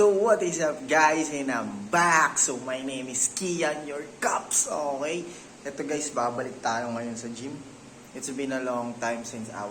So what is up guys, and I'm back. So my name is Kian, your Cups, okay? Ito guys, babalik tayo ngayon sa gym. It's been a long time since I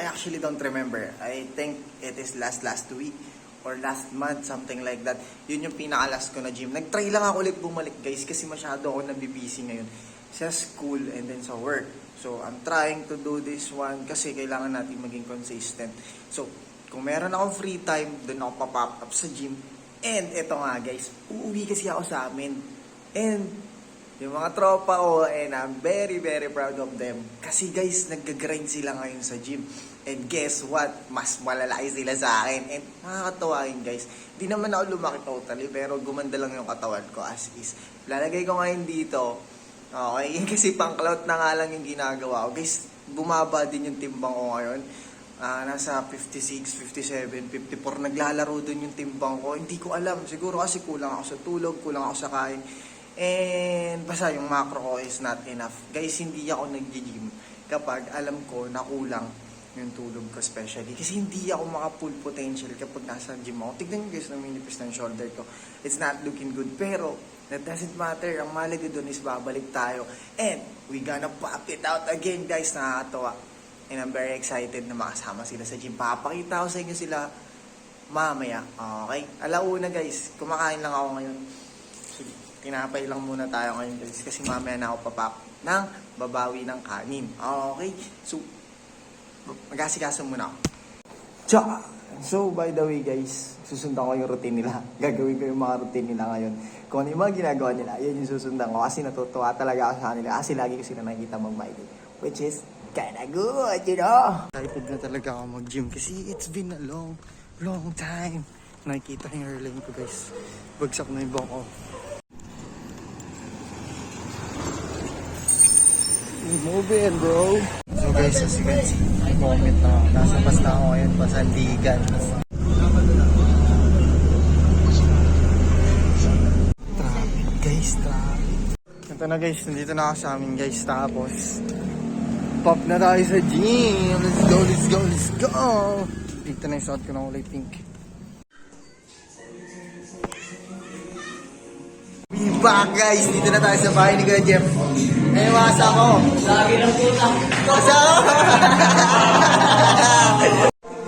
actually don't remember. I think it is last week or last month, something like that. Yun yung pinaka-last ko na gym. Nag-try lang ako ulit bumalik guys kasi masyado ako nabibisi ngayon sa school and then sa work. So I'm trying to do this one kasi kailangan natin maging consistent. So kung meron akong free time, doon ako pa-pop up sa gym. And eto nga guys, uuwi kasi ako sa amin. And yung mga tropa ko, and I'm very proud of them. Kasi guys, nag-grind sila ngayon sa gym. And guess what? Mas malalaki sila sa akin. And nakakatawa yun guys. Di naman ako lumaki totally, pero gumanda lang yung katawan ko as is. Lalagay ko ngayon dito. Okay, kasi pang-clout na nga lang yung ginagawa ko. Guys, bumaba din yung timbang ko ngayon. Nasa 56, 57, 54. Naglalaro dun yung timbang ko. Hindi ko alam. Siguro kasi kulang ako sa tulog, kulang ako sa kain. And basta yung macro ko is not enough. Guys, hindi ako nag-gym kapag alam ko na kulang yung tulog ko especially. Kasi hindi ako maka-full potential kapag nasa gym ako. Tignan nyo guys na minipis ng shoulder ko. It's not looking good. Pero that doesn't matter. Ang mahalaga dun is babalik tayo. And we gonna pop it out again guys. Nakakatawa. And I'm very excited na makasama sila sa gym. Papakita ko sa inyo sila mamaya. Okay? Alauna guys, kumakain lang ako ngayon. Sige, tinapay lang muna tayo ngayon guys. Kasi mamaya na ako papap ng babawi ng kanin. Okay? So, mag-asikaso muna ako. Tsaka! So, by the way guys, susundan ko yung routine nila. Gagawin ko yung mga routine nila ngayon. Kung ano yung mga ginagawa nila, yun yung susundan ko. Kasi natutuwa talaga ako sa kanila. Kasi lagi ko sila nakikita mag-migrate. Which is kinda good, you know? Excited na talaga ako mag-gym kasi it's been a long time. Nakikita yung airline ko guys. Bagsak na yung bong ko. Move in, bro. So guys, as you can see, moment na ako. Nasa bus na ako ngayon, Pasandigan. Traffic guys, traffic. Ito na guys, nandito na ako sa amin guys. Tapos pop na tayo sa gym. Let's go. Dito na yung suot ko ng kulay pink. We back guys. Dito na tayo sa bahay ni Kuya Jeff. Ngayon masa ko. Lagi ng puta.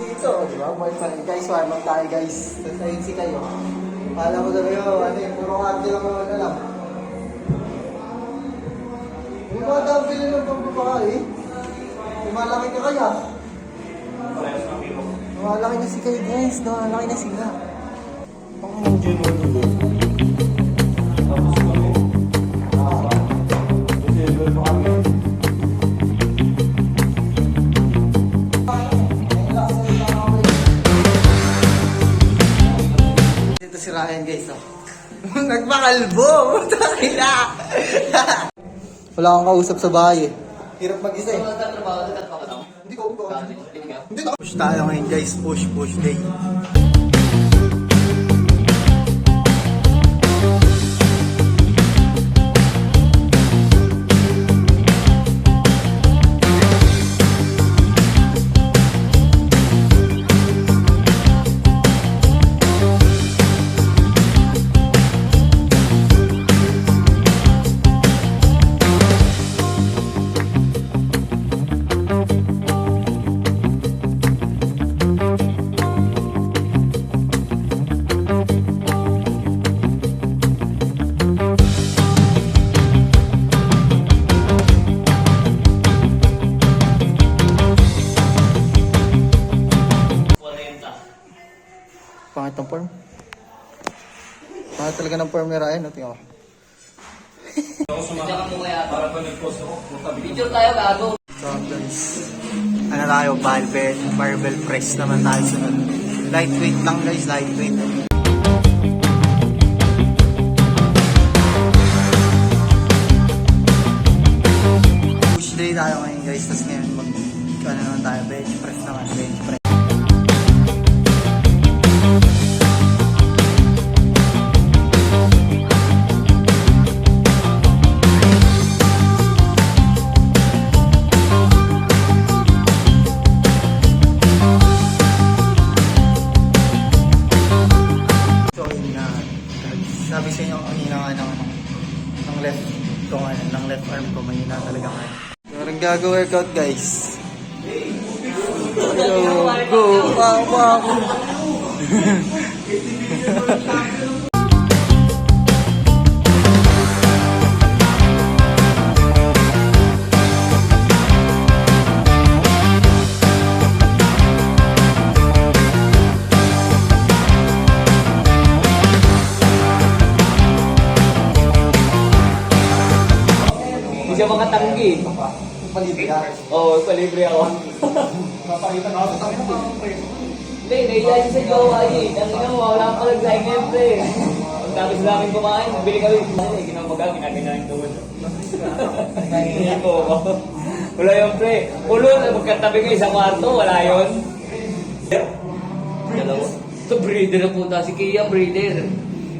Dito, di ba? Boyfriend. Guys, warmang tayo guys. Tasayin si kayo. Kala ko talaga, puro karte lang naman na lang. Yung mga dambili ng pagpapakain. Lumalaki ka kaya? Lumalaki na si kayo guys. Lumalaki na sila. Ito si Ryan guys. Oh. Nagpakalbo. Takila. Wala kang kausap sa bahay eh. Hirap mag-isa eh. Hindi ko. Push tayo ngayon guys. Push day. Pangit ng form. Pangit talaga ng form ni Ryan. No? Tingnan ko. Picture tayo gago. So guys, ano tayo? Barbell press naman tayo sunod. Lightweight lang guys. Lightweight. Push day tayo ngayon guys. Tapos ngayon ano naman tayo? Bench press naman. Bench press. Nag-workout guys. Go, go, wow. Hindi siya makatanggi. Palibre ka. Oo, palibre ako. Papakita na ako. Hindi, nahiya siya sa jowa eh. Ang ina mo, wala pa nag-sign ngayon, pre. Ang tapos namin kumain, nabili kami. Ginamaga, ginagana yung tuwod. Hindi ko ako. Wala yun, pre. Ulol, magkatabi kayo sa kwarto, wala yun. Dalawa. Ito, breeder na punta. Si Kia, breeder.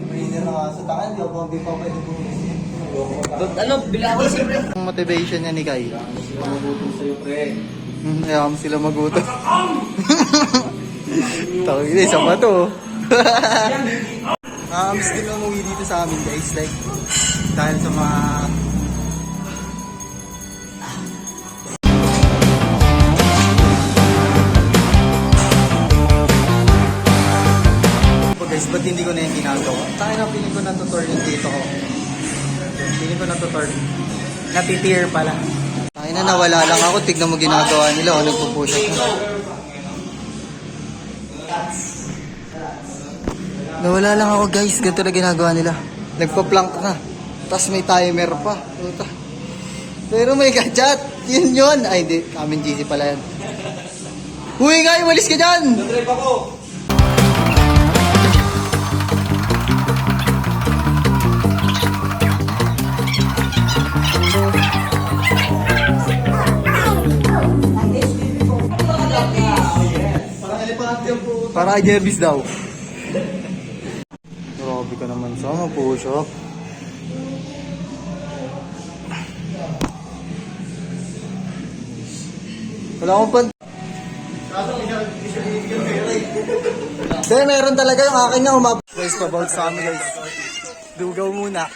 Breeder na nga sa takan, di ako pa pwede bumis. Ano, bila ako siyempre. Ang motivation niya ni Kai. Magutom sa'yo, pre. Ayaw sila magutom. Tawag isa pa to. Nakakamiss din umuwi dito sa amin guys. Like, dahil sa mga... Guys, ba't hindi ko na yung ginagawa? Tayo na piling ko natutor yung dito ko. Piling ko natutor. Natitier pala. Tayo na nawala lang ako. Tignan mo ginagawa nila. O nagpupush up na. Nawala lang ako guys. Ganito na ginagawa nila. Nagpa-plank na. Tapos may timer pa. Puta. Pero may gadget. Yun yun. Ay, di. Amin GC pala yan. Uy nga, walis ka dyan! Natrip ako. Para kay Jervis daw. Grabe ka naman sa mga push up. Wala akong pan... Kaya meron talaga yung akin na umap... Guys, pabout sa amin guys. Dugaw muna.